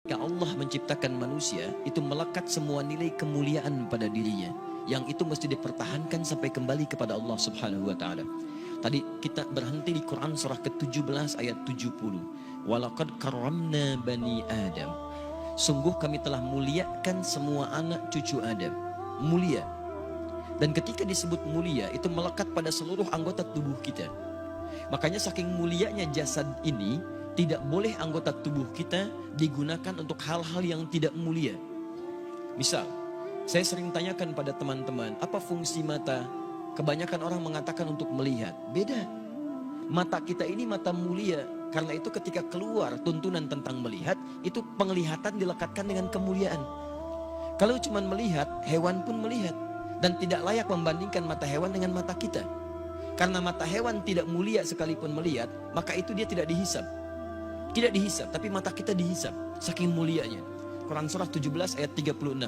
Ketika Allah menciptakan manusia, itu melekat semua nilai kemuliaan pada dirinya, yang itu mesti dipertahankan sampai kembali kepada Allah Subhanahu wa taala. Tadi kita berhenti di Quran surah ke-17 ayat 70. Walaqad karramna bani Adam. Sungguh kami telah muliakan semua anak cucu Adam. Mulia. Dan ketika disebut mulia, itu melekat pada seluruh anggota tubuh kita. Makanya saking mulianya jasad ini, tidak boleh anggota tubuh kita digunakan untuk hal-hal yang tidak mulia. Misal, saya sering tanyakan pada teman-teman, apa fungsi mata? Kebanyakan orang mengatakan untuk melihat. Beda. Mata kita ini mata mulia. Karena itu ketika keluar tuntunan tentang melihat, itu penglihatan dilekatkan dengan kemuliaan. Kalau cuma melihat, hewan pun melihat. Dan tidak layak membandingkan mata hewan dengan mata kita. Karena mata hewan tidak mulia sekalipun melihat, maka itu dia tidak dihisab. Tidak dihisab, tapi mata kita dihisab. Saking mulianya. Quran surah 17 ayat 36.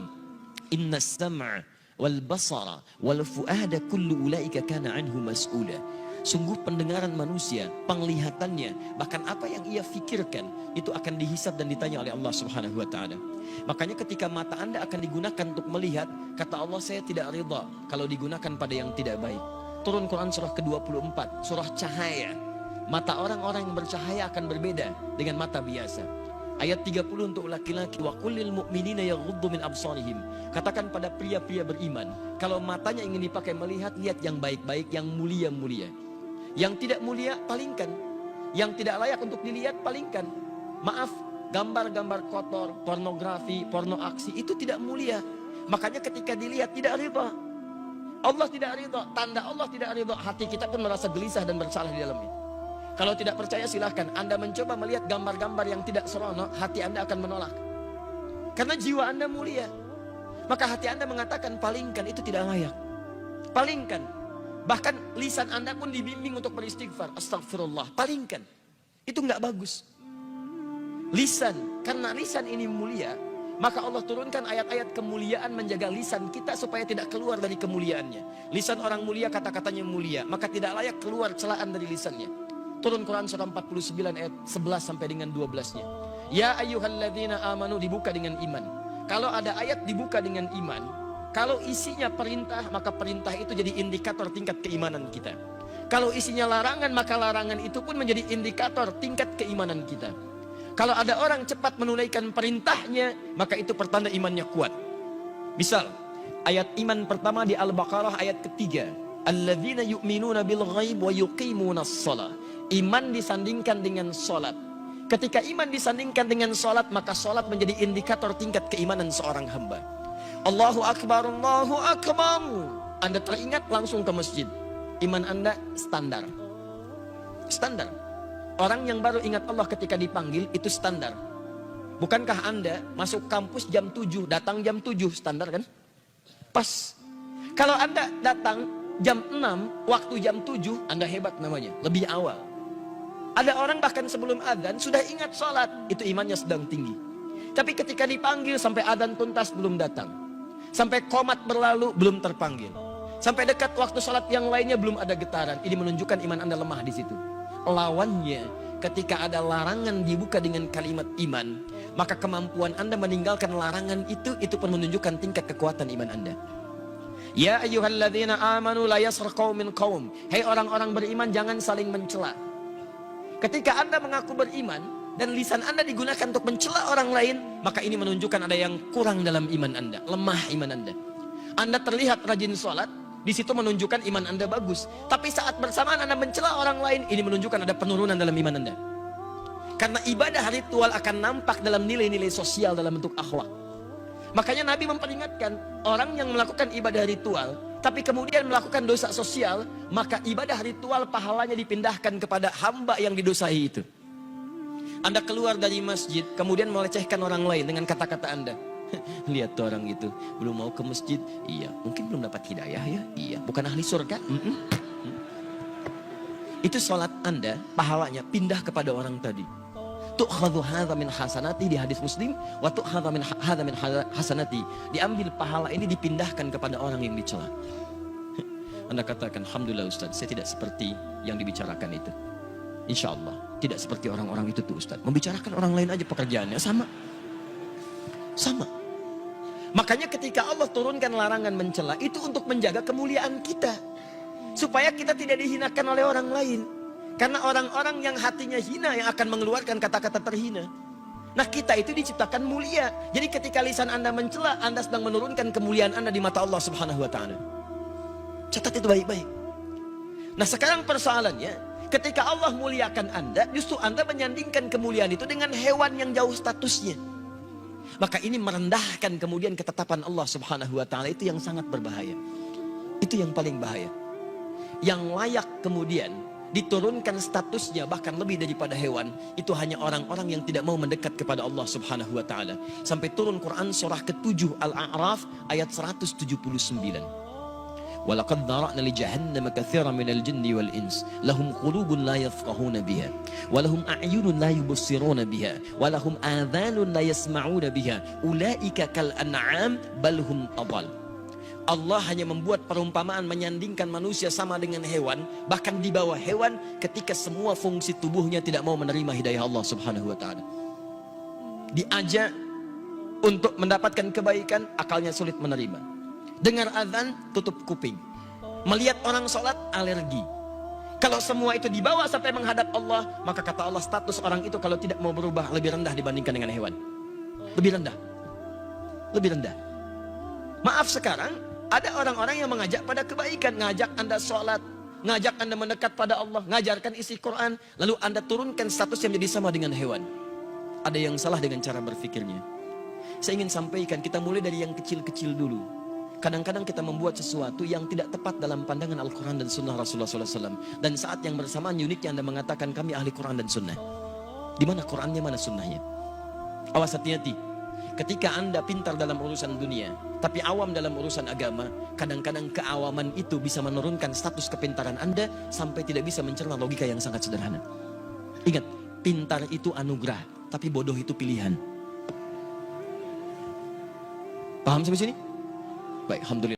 Inna sam'a wal basara wal fu'ada kullu ulaika kana anhu mas'ula. Sungguh pendengaran manusia, penglihatannya, bahkan apa yang ia fikirkan, itu akan dihisab dan ditanya oleh Allah Subhanahu wa ta'ala. Makanya ketika mata Anda akan digunakan untuk melihat, kata Allah, saya tidak ridha kalau digunakan pada yang tidak baik. Turun Quran surah ke-24, surah cahaya. Mata orang-orang yang bercahaya akan berbeda dengan mata biasa. Ayat 30 untuk laki-laki, wa kullil mu'minina yaghuddu min absarihim. Katakan pada pria-pria beriman, kalau matanya ingin dipakai melihat, lihat yang baik-baik, yang mulia-mulia. Yang tidak mulia, palingkan. Yang tidak layak untuk dilihat, palingkan. Maaf, gambar-gambar kotor, pornografi, porno aksi, itu tidak mulia. Makanya ketika dilihat tidak ridha. Allah tidak ridha, tanda Allah tidak ridha, hati kita pun merasa gelisah dan bersalah di dalamnya. Kalau tidak percaya silahkan Anda mencoba melihat gambar-gambar yang tidak seronok, hati Anda akan menolak. Karena jiwa Anda mulia. Maka hati Anda mengatakan palingkan, itu tidak layak. Palingkan. Bahkan lisan Anda pun dibimbing untuk beristighfar. Astagfirullah. Palingkan. Itu nggak bagus. Lisan. Karena lisan ini mulia, maka Allah turunkan ayat-ayat kemuliaan menjaga lisan kita supaya tidak keluar dari kemuliaannya. Lisan orang mulia kata-katanya mulia, maka tidak layak keluar celaan dari lisannya. Turun Quran surah 49 ayat 11 sampai dengan 12-nya. Ya ayyuhalladzina amanu, dibuka dengan iman. Kalau ada ayat dibuka dengan iman, kalau isinya perintah, maka perintah itu jadi indikator tingkat keimanan kita. Kalau isinya larangan, maka larangan itu pun menjadi indikator tingkat keimanan kita. Kalau ada orang cepat menunaikan perintahnya, maka itu pertanda imannya kuat. Misal, ayat iman pertama di Al-Baqarah ayat ketiga. Alladzina yu'minuna bil ghaib wa yuqimunas shalah. Iman disandingkan dengan sholat. Ketika iman disandingkan dengan sholat, maka sholat menjadi indikator tingkat keimanan seorang hamba. Allahu Akbar, Allahu Akbar. Anda teringat langsung ke masjid. Iman Anda standar. Standar. Orang yang baru ingat Allah ketika dipanggil, itu standar. Bukankah Anda masuk kampus jam 7, datang jam 7, standar kan? Pas. Kalau Anda datang jam 6, waktu jam 7, Anda hebat namanya, lebih awal. Ada orang bahkan sebelum adzan sudah ingat sholat, itu imannya sedang tinggi. Tapi ketika dipanggil sampai adzan tuntas belum datang. Sampai qomat berlalu belum terpanggil. Sampai dekat waktu sholat yang lainnya belum ada getaran. Ini menunjukkan iman Anda lemah di situ. Lawannya, ketika ada larangan dibuka dengan kalimat iman, maka kemampuan Anda meninggalkan larangan itu pun menunjukkan tingkat kekuatan iman Anda. Ya ayyuhalladzina amanu la yaskhar qaumin qaum. Hei orang-orang beriman, jangan saling mencela. Ketika Anda mengaku beriman dan lisan Anda digunakan untuk mencela orang lain, maka ini menunjukkan ada yang kurang dalam iman Anda, lemah iman Anda. Anda terlihat rajin sholat, di situ menunjukkan iman Anda bagus. Tapi saat bersamaan Anda mencela orang lain, ini menunjukkan ada penurunan dalam iman Anda. Karena ibadah ritual akan nampak dalam nilai-nilai sosial dalam bentuk akhlak. Makanya Nabi memperingatkan, orang yang melakukan ibadah ritual tapi kemudian melakukan dosa sosial, maka ibadah ritual pahalanya dipindahkan kepada hamba yang didosai itu. Anda keluar dari masjid kemudian melecehkan orang lain dengan kata-kata Anda. Lihat tuh orang itu, belum mau ke masjid. Iya, mungkin belum dapat hidayah ya. Iya, bukan ahli surga. Itu sholat Anda, pahalanya pindah kepada orang tadi. Tu'khadhu hadza min hasanati di hadis Muslim, wa tu'khadhu min hadza min hasanati. Diambil pahala ini dipindahkan kepada orang yang dicela. Anda katakan, alhamdulillah Ustaz, saya tidak seperti yang dibicarakan itu. Insya Allah tidak seperti orang-orang itu tuh Ustaz. Membicarakan orang lain aja pekerjaannya sama. Sama. Makanya ketika Allah turunkan larangan mencela, itu untuk menjaga kemuliaan kita. Supaya kita tidak dihinakan oleh orang lain. Karena orang-orang yang hatinya hina yang akan mengeluarkan kata-kata terhina. Nah, kita itu diciptakan mulia. Jadi ketika lisan Anda mencela, Anda sedang menurunkan kemuliaan Anda di mata Allah Subhanahu wa taala. Catat itu baik-baik. Nah, sekarang persoalannya, ketika Allah muliakan Anda, justru Anda menyandingkan kemuliaan itu dengan hewan yang jauh statusnya. Maka ini merendahkan kemudian ketetapan Allah Subhanahu wa taala, itu yang sangat berbahaya. Itu yang paling bahaya. Yang layak kemudian diturunkan statusnya bahkan lebih daripada hewan, itu hanya orang-orang yang tidak mau mendekat kepada Allah Subhanahu wa taala. Sampai turun Quran surah ke-7 Al-A'raf ayat 179. Walaqad dhara'na li jahannama katsiran minal jinni wal ins lahum qulubun la yafqahuna biha wa lahum a'yunun la yubsiruna biha wa lahum adhanun la yasma'una biha ulaika kal an'am bal hum adall. Allah hanya membuat perumpamaan menyandingkan manusia sama dengan hewan, bahkan di bawah hewan ketika semua fungsi tubuhnya tidak mau menerima hidayah Allah Subhanahu wa taala. Diajak untuk mendapatkan kebaikan, akalnya sulit menerima. Dengar azan, tutup kuping. Melihat orang sholat, alergi. Kalau semua itu dibawa sampai menghadap Allah, maka kata Allah status orang itu kalau tidak mau berubah lebih rendah dibandingkan dengan hewan. Lebih rendah. Lebih rendah. Maaf, sekarang ada orang-orang yang mengajak pada kebaikan, ngajak Anda sholat, ngajak Anda mendekat pada Allah, ngajarkan isi Quran, lalu Anda turunkan status yang menjadi sama dengan hewan. Ada yang salah dengan cara berfikirnya. Saya ingin sampaikan, kita mulai dari yang kecil-kecil dulu. Kadang-kadang kita membuat sesuatu yang tidak tepat dalam pandangan Al-Quran dan Sunnah Rasulullah SAW. Dan saat yang bersamaan uniknya Anda mengatakan kami ahli Quran dan Sunnah. Di mana Qurannya, mana Sunnahnya? Awas, hati-hati. Ketika Anda pintar dalam urusan dunia, tapi awam dalam urusan agama, kadang-kadang keawaman itu bisa menurunkan status kepintaran Anda sampai tidak bisa mencerna logika yang sangat sederhana. Ingat, pintar itu anugerah, tapi bodoh itu pilihan. Paham sampai sini? Baik, alhamdulillah.